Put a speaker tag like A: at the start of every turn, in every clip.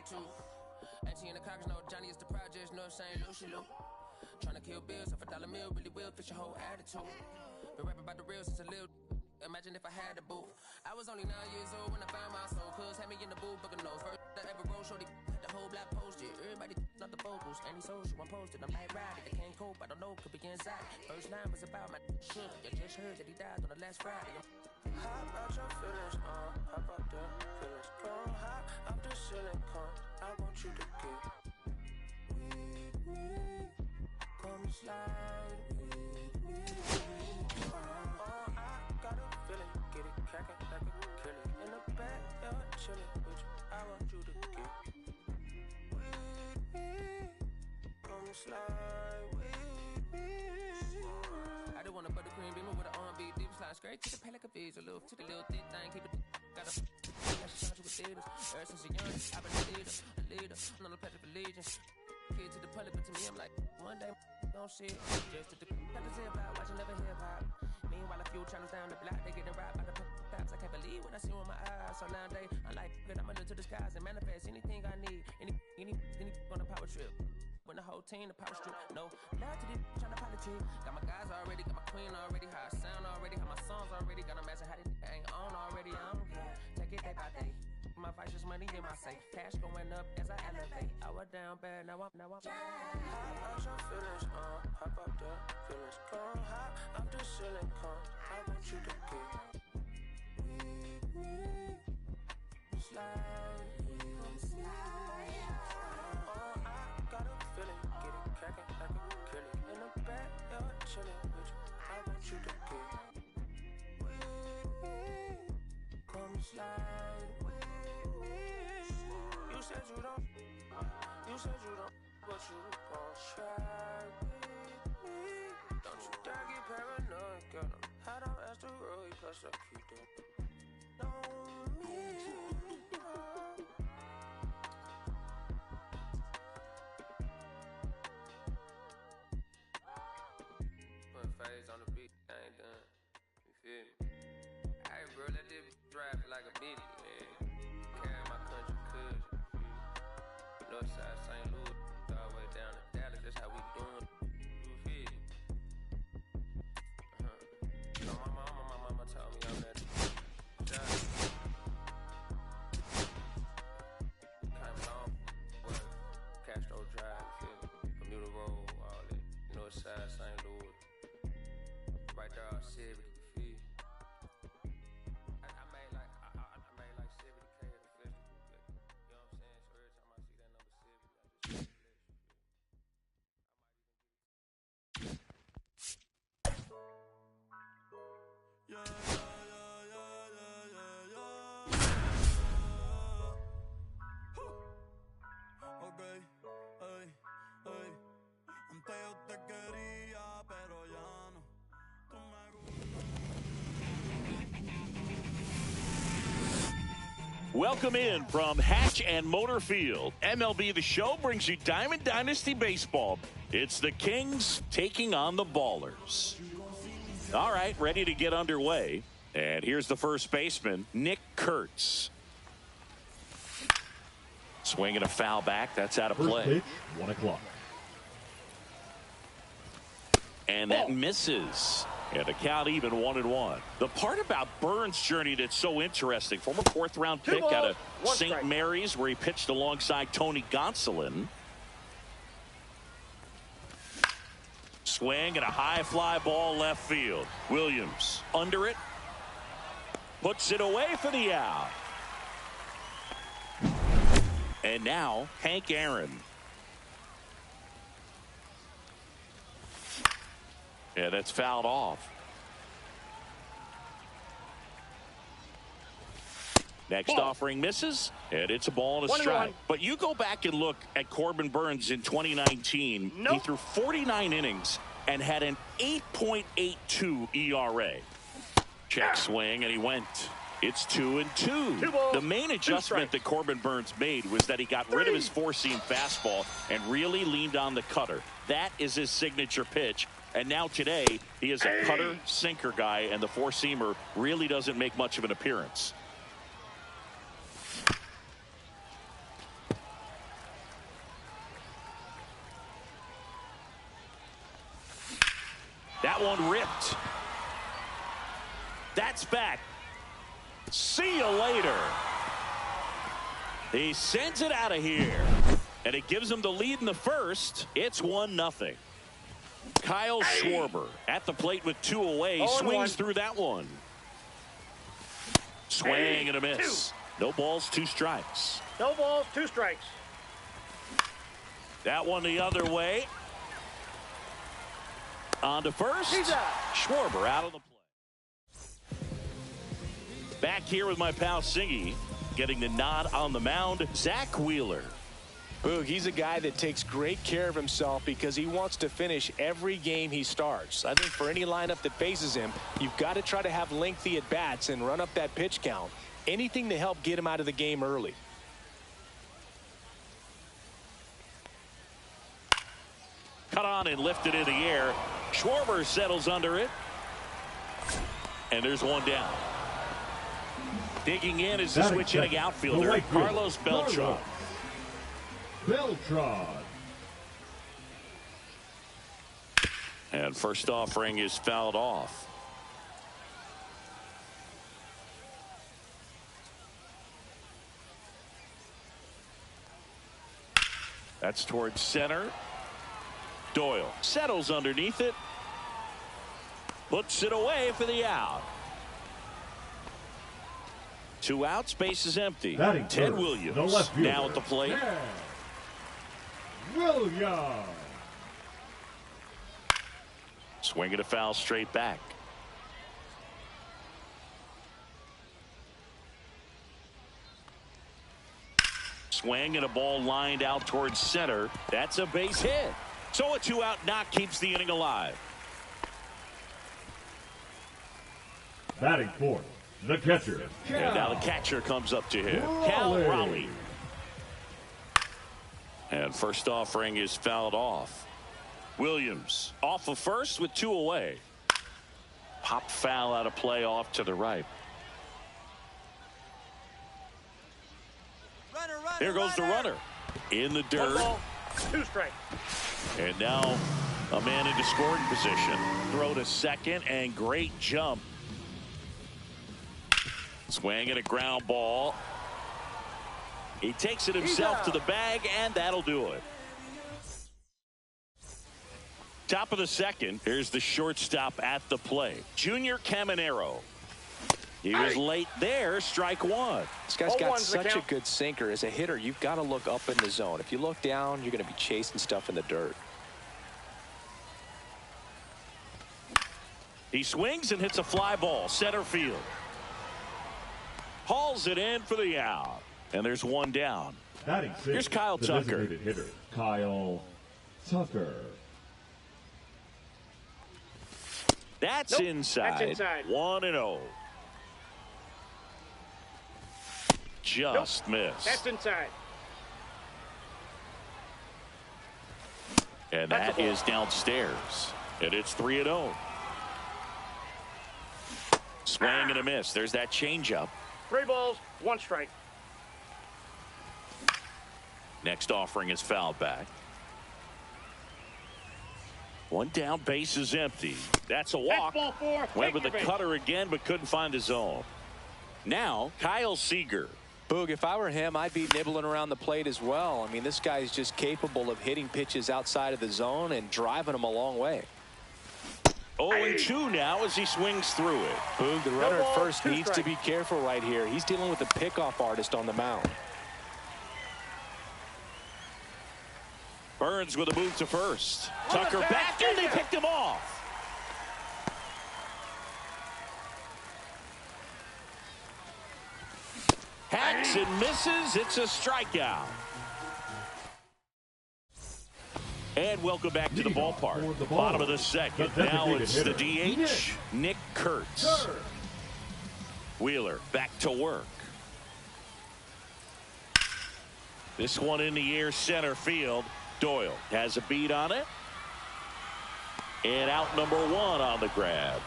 A: attitude. Auntie in the cockers know Johnny is the project, no saying Lucy Lou. Tryna kill bills off $1 meal, really will fix your whole attitude. Been rapping about the real since a little. Imagine if I had the booth. I was only 9 years old when I found my soul. Cuz had me in the booth, booking nose. First I ever wrote, shorty, the whole block posted. Everybody not the focus, any social, I'm posted. I'm like riding, I can't cope, I don't know, could be inside. First line was about my shook. You just heard that he died on the last Friday. How about your feelings, how about the feelings? Come high, I'm the silicone. I want you to get weed, come slide I got a feeling, get it cracking like a kill it. In the back, chillin' with you, I want you to get weed, come slide with me. I just want a buttercream beamer with an R&B deep slide straight to the pay like a visa, little to the little thick thing, keep it got a with theaters. Ever since a young, I've been a leader, I'm on the path of allegiance. Kid to the public, but to me, I'm like, one day, don't see it. Just to the say about watching never hip hop. Meanwhile, a few channels down the block, they get the rap by the pops. I can't believe what I see with my eyes. So nowadays, I'm like, good, I'ma look to the skies and manifest anything I need. Any on a power trip. When the whole team, the power strip. No, love to this trying to politic. Got my guys already, got my queen already, how I sound already, how my songs already. Got a message, how they ain't on already. I don't care. Take it day by day. My vice is money in my safe. Cash going up as I elevate. I was down bad, now I'm How about your feelings, how about the feelings? Come high, I'm the silicone. I want you to get slide. I got a feeling, get it cracking like a kill it. In the back, chillin' with you. I want you to get come slide. You said you don't, but you gon' try with me. Don't you dare get paranoid, girl. I'm hot on asteroid, plus I keep that on me. Put phase on the beat, I ain't done. You feel me? Hey, bro, let this drive like a bitch, man. Carry my country cousin. Northside St. Louis, all the way down to Dallas, that's how we doing. You feel me? So my mama told me I'm that job. Came home, Castro Drive, you feel me? Bermuda Road, all that. Northside St. Louis. Right there, all Civic, you feel me? I made like 70K at the festival. You know what I'm saying? So every time I see that number 70, I just
B: Ok, ey, antes yo te quería, pero ya no. Tú me
C: Welcome in from Hatch and Motor Field. MLB The Show brings you Diamond Dynasty Baseball. It's the Kings taking on the Ballers. All right, ready to get underway. And here's the first baseman, Nick Kurtz. Swinging a foul back. That's out of play.
D: First pitch, 1 o'clock.
C: And that misses. And the count even 1-1. The part about Burns' journey that's so interesting, former 4th-round pick out of St. Mary's, where he pitched alongside Tony Gonsolin. Swing and a high fly ball left field. Williams under it. Puts it away for the out. And now Hank Aaron. Yeah, that's fouled off. Next offering misses, and it's a ball and a strike. But you go back and look at Corbin Burns in 2019. He threw 49 innings and had an 8.82 ERA. Check swing, and he went. It's 2-2. The main adjustment that Corbin Burns made was that he got rid of his four-seam fastball and really leaned on the cutter. That is his signature pitch. And now today, he is a cutter, sinker guy, and the four-seamer really doesn't make much of an appearance. That one ripped. That's back. See you later. He sends it out of here. And it gives him the lead in the first. It's 1-0. Kyle Schwarber at the plate with 2 away. Swings through that one. Swing and a miss. No balls, 2 strikes.
D: No balls, 2 strikes.
C: That one the other way. On to first. Schwarber out of the play. Back here with my pal Singy. Getting the nod on the mound, Zach Wheeler.
E: Boog, he's a guy that takes great care of himself because he wants to finish every game he starts. I think for any lineup that faces him, you've got to try to have lengthy at-bats and run up that pitch count. Anything to help get him out of the game early.
C: Cut on and lifted in the air. Schwarber settles under it. And there's one down. Digging in is the switch hitting outfielder, Carlos Beltran. And first offering is fouled off. That's towards center. Doyle settles underneath it. Puts it away for the out. 2 outs, base is empty. Ted Williams now at the plate.
F: Williams.
C: Swinging a foul straight back. Swing and a ball lined out towards center. That's a base hit. So a 2-out knock keeps the inning alive.
F: Batting fourth, the catcher.
C: And now the catcher comes up to him. Cal Raleigh. And first offering is fouled off. Williams off of first with 2 away. Pop foul out of play off to the right. Here goes the runner in the dirt.
D: 1 ball, 2 strikes.
C: And now a man into scoring position. Throw to second and great jump. Swing and a ground ball. He takes it himself to the bag, and that'll do it. Top of the second. Here's the shortstop at the plate, Junior Caminero. He was late there. Strike 1.
E: This guy's got such a good sinker. As a hitter, you've got to look up in the zone. If you look down, you're going to be chasing stuff in the dirt.
C: He swings and hits a fly ball center field. Hauls it in for the out. And there's one down. Here's Kyle Tucker.
F: Hitter, Kyle Tucker.
C: That's inside.
D: That's inside.
C: 1-0. Just missed.
D: That's inside.
C: And that is downstairs. And it's 3-0. Swing and a miss. There's that changeup.
D: 3 balls, 1 strike.
C: Next offering is fouled back. 1 down, base is empty. That's a walk.
D: That's ball 4.
C: Went with the cutter again, but couldn't find his zone. Now, Kyle Seager.
E: Boog, if I were him, I'd be nibbling around the plate as well. I mean, this guy's just capable of hitting pitches outside of the zone and driving them a long way.
C: 0-2 now as he swings through it.
E: Boog, the runner at first needs to be careful right here. He's dealing with a pickoff artist on the mound.
C: Burns with a move to first. Tucker back, and they picked him off. Hacks and misses. It's a strikeout. And welcome back to the ballpark. Bottom of the second. Now it's the DH, Nick Kurtz. Wheeler back to work. This one in the air, center field. Doyle has a beat on it. And out number 1 on the grab.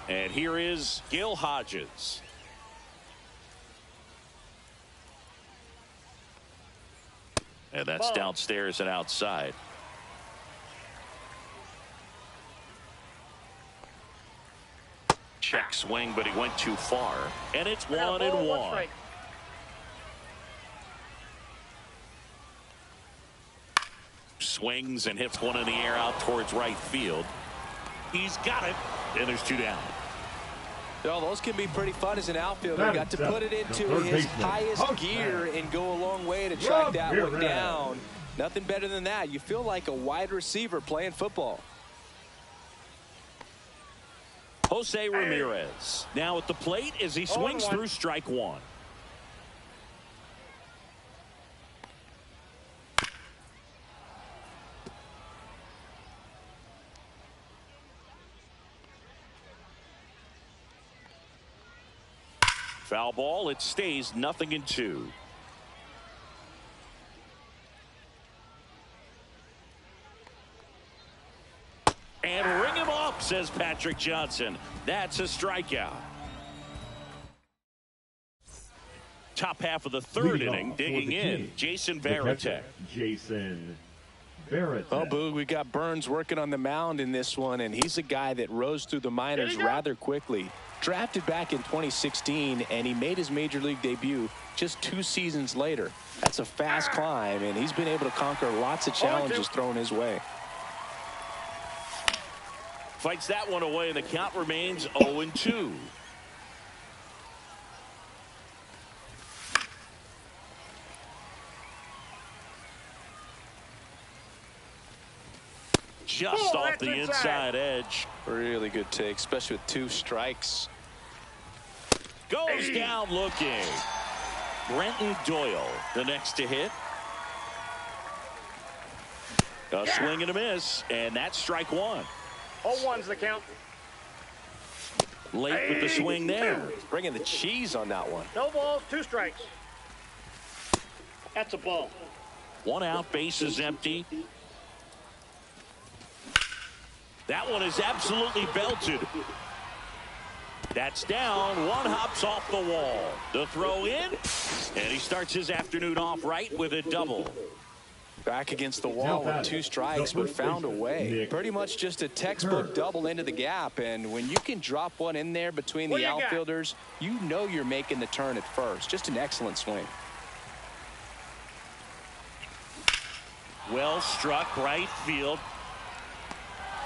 C: And here is Gil Hodges. And that's downstairs and outside. swing, but he went too far. And it's
D: I got a ball,
C: 1-1.
D: strike.
C: Swings and hits one in the air out towards right field. He's got it, and there's 2 down.
E: Well, those can be pretty fun as an outfielder. Got to put it into his highest gear and go a long way to track that one down. Nothing better than that. You feel like a wide receiver playing football.
C: Jose Ramirez now at the plate as he swings through strike 1. Foul ball. It stays 0-2. And ring him up, says Patrick Johnson. That's a strikeout. Top half of the third inning, digging in, Jason Varitek.
F: Jason Varitek.
E: Oh, Boog, we got Burns working on the mound in this one, and he's a guy that rose through the minors rather quickly. Drafted back in 2016, and he made his major league debut just 2 seasons later. That's a fast climb, and he's been able to conquer lots of challenges thrown his way.
C: Fights that one away, and the count remains 0-2. Just off the inside edge.
E: Really good take, especially with 2 strikes.
C: Goes down looking. Brenton Doyle, the next to hit. A swing and a miss, and that's strike 1.
D: 0-1's the count.
C: Late with the swing there.
E: Bringing the cheese on that one.
D: No balls, 2 strikes. That's a ball.
C: 1 out, bases empty. That one is absolutely belted. That's down. 1 hops off the wall. The throw in, and he starts his afternoon off right with a double.
E: Back against the wall with 2 strikes, but found a way. Pretty much just a textbook double into the gap, and when you can drop one in there between the outfielders, you know you're making the turn at first. Just an excellent swing.
C: Well struck, right field.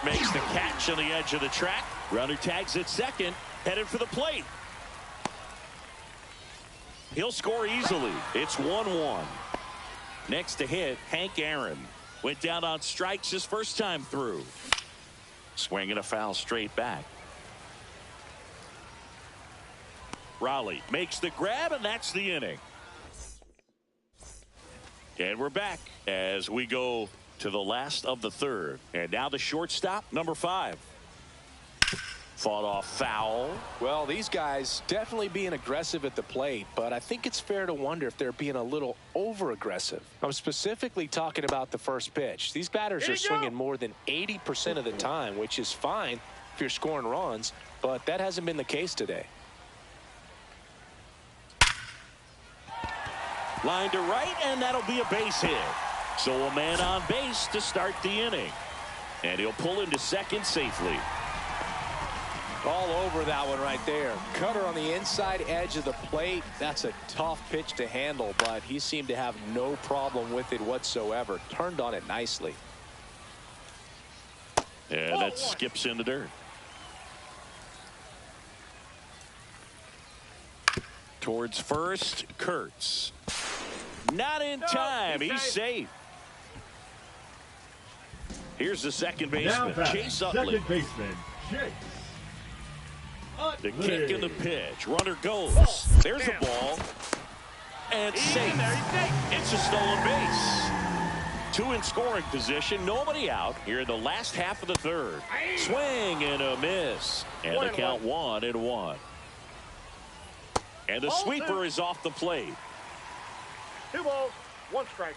C: Makes the catch on the edge of the track. Runner tags at second, headed for the plate. He'll score easily. It's 1-1. Next to hit, Hank Aaron. Went down on strikes his first time through. Swinging a foul straight back. Raleigh makes the grab, and that's the inning. And we're back as we go to the last of the third. And now the shortstop, number 5. Fought off foul.
E: Well, these guys definitely being aggressive at the plate, but I think it's fair to wonder if they're being a little over-aggressive. I'm specifically talking about the first pitch. These batters are swinging more than 80% of the time, which is fine if you're scoring runs, but that hasn't been the case today.
C: Line to right, and that'll be a base hit. So a man on base to start the inning. And he'll pull into second safely.
E: All over that one right there. Cutter on the inside edge of the plate. That's a tough pitch to handle, but he seemed to have no problem with it whatsoever. Turned on it nicely.
C: And that skips in the dirt. Towards first, Kurtz. Not in time. He's safe. Here's the second baseman, Chase Utley.
F: Second baseman, Chase.
C: The kick and the pitch. Runner goes. There's a ball. And safe. It's a stolen base. 2 in scoring position. Nobody out here in the last half of the third. Swing and a miss. And the count 1-1. And the sweeper is off the plate.
D: 2 balls, 1 strike.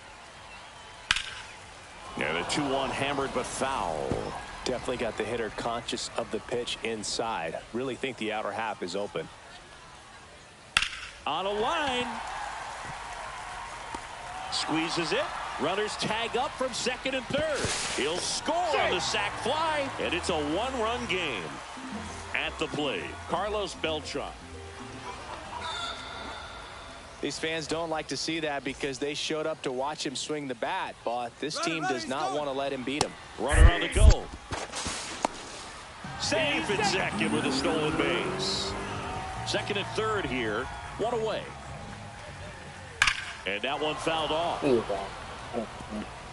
C: And a 2-1 hammered but foul.
E: Definitely got the hitter conscious of the pitch inside. Really think the outer half is open.
C: On a line. Squeezes it. Runners tag up from second and third. He'll score on the sac fly, and it's a 1-run game. At the plate, Carlos Beltran.
E: These fans don't like to see that because they showed up to watch him swing the bat, but this team does not want to let him beat him.
C: Runner on the goal. Safe at second with a stolen base. Second and third here, one away. And that one fouled off.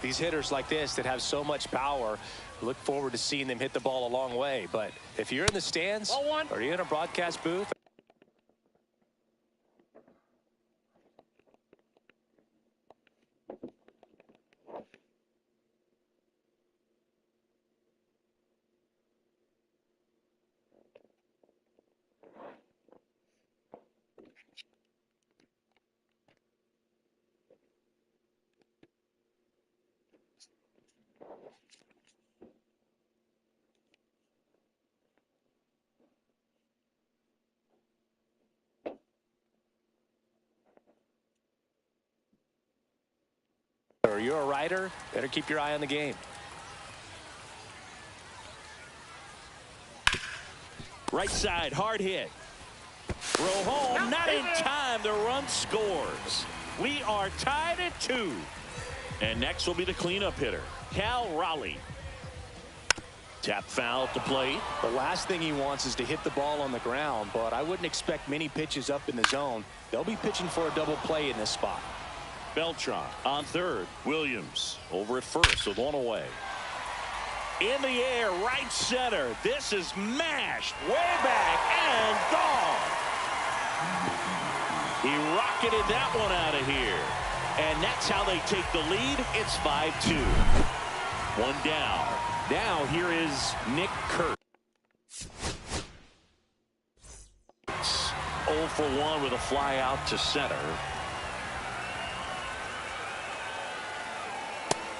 E: These hitters like this that have so much power, look forward to seeing them hit the ball a long way. But if you're in the stands or you're in a broadcast booth, or you're a writer, better keep your eye on the game.
C: Right side, hard hit. Throw home, not in time. The run scores. We are tied at 2. And next will be the cleanup hitter, Cal Raleigh. Tap foul at the plate.
E: The last thing he wants is to hit the ball on the ground, but I wouldn't expect many pitches up in the zone. They'll be pitching for a double play in this spot.
C: Beltran on third. Williams over at first with one away. In the air, right center. This is mashed way back and gone. He rocketed that one out of here. And that's how they take the lead. It's 5-2. One down. Now here is Nick Kurtz. 0 for 1 with a fly out to center.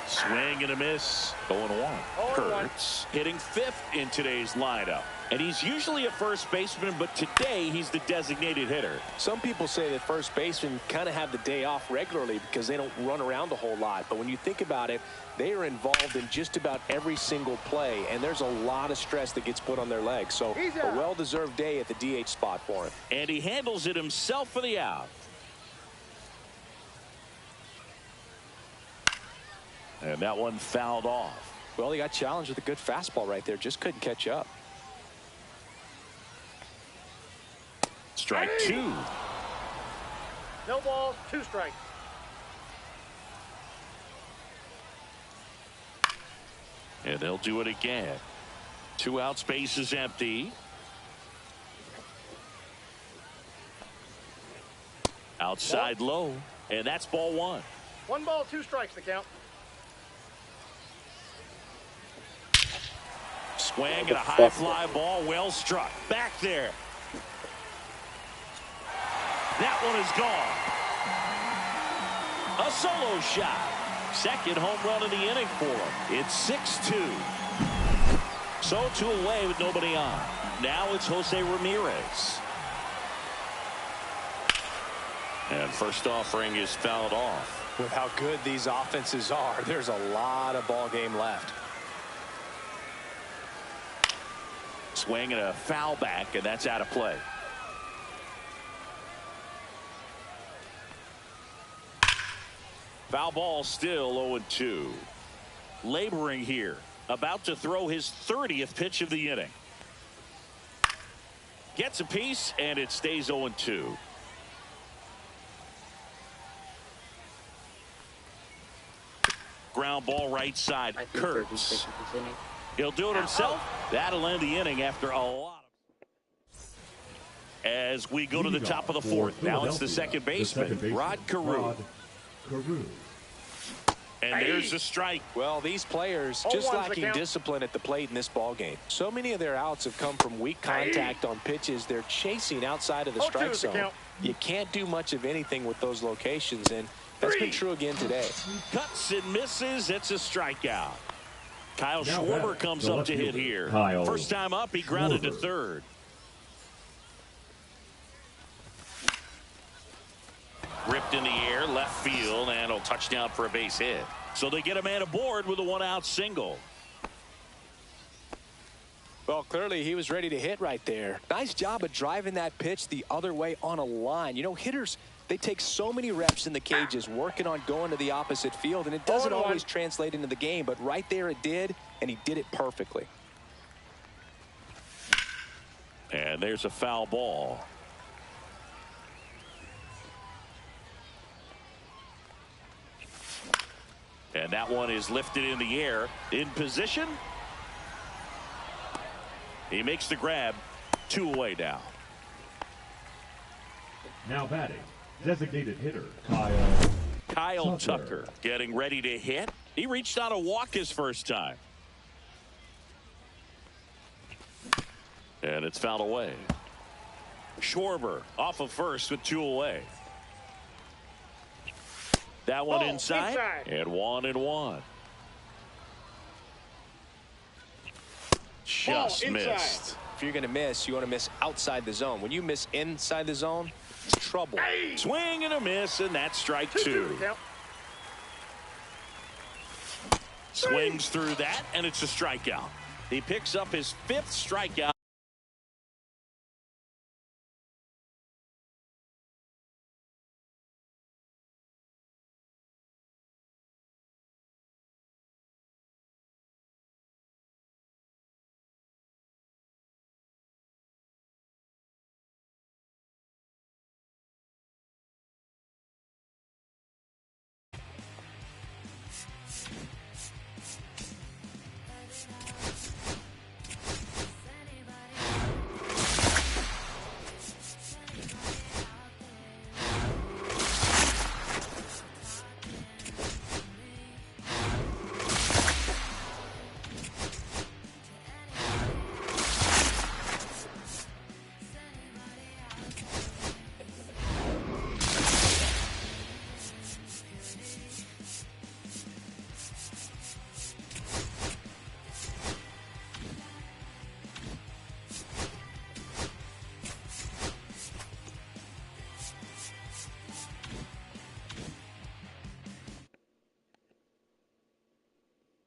C: Swing and a miss. 0-1. Kurtz hitting 5th in today's lineup. And he's usually a first baseman, but today he's the designated hitter.
E: Some people say that first basemen kind of have the day off regularly because they don't run around a whole lot. But when you think about it, they are involved in just about every single play, and there's a lot of stress that gets put on their legs. So a well-deserved day at the DH spot for him.
C: And he handles it himself for the out. And that one fouled off.
E: Well, he got challenged with a good fastball right there. Just couldn't catch up.
C: Strike 2.
D: No balls, 2 strikes.
C: And they'll do it again. 2 outs, base is empty. Outside low. And that's ball 1.
D: 1 ball, 2 strikes to count.
C: Swing and a high fly ball, well struck. Back there. That one is gone. A solo shot. Second home run of the inning for him. It's 6-2. So 2 away with nobody on. Now it's Jose Ramirez. And first offering is fouled off.
E: With how good these offenses are, there's a lot of ball game left.
C: Swing and a foul back, and that's out of play. Foul ball still 0-2. Laboring here. About to throw his 30th pitch of the inning. Gets a piece, and it stays 0-2. Ground ball right side. Kurtz. He'll do it himself. That'll end the inning after a lot of... As we go to the top of the 4th. Now it's the second baseman, Rod Carew. And there's a strike.
E: Well, these players just lacking discipline at the plate in this ball game. So many of their outs have come from weak contact on pitches they're chasing outside of the strike zone. You can't do much of anything with those locations, and that's been true again today.
C: Cuts and misses. It's a strikeout. Kyle Schwarber comes up to hit here. First time up, he grounded to third. Ripped in the air, left field, and a touchdown for a base hit. So they get a man aboard with a 1-out single.
E: Well, clearly he was ready to hit right there. Nice job of driving that pitch the other way on a line. You know, hitters, they take so many reps in the cages working on going to the opposite field, and it doesn't always translate into the game, but right there it did, and he did it perfectly.
C: And there's a foul ball. And that one is lifted in the air. In position. He makes the grab. 2 away now.
F: Now batting, designated hitter,
C: Kyle Tucker getting ready to hit. He reached out a walk his first time. And it's fouled away. Schwarber off of first with 2 away. That one inside. And 1-1. Just missed.
E: If you're going to miss, you want to miss outside the zone. When you miss inside the zone, it's trouble.
C: Swing and a miss, and that's strike 2. Swings through that, and it's a strikeout. He picks up his 5th strikeout.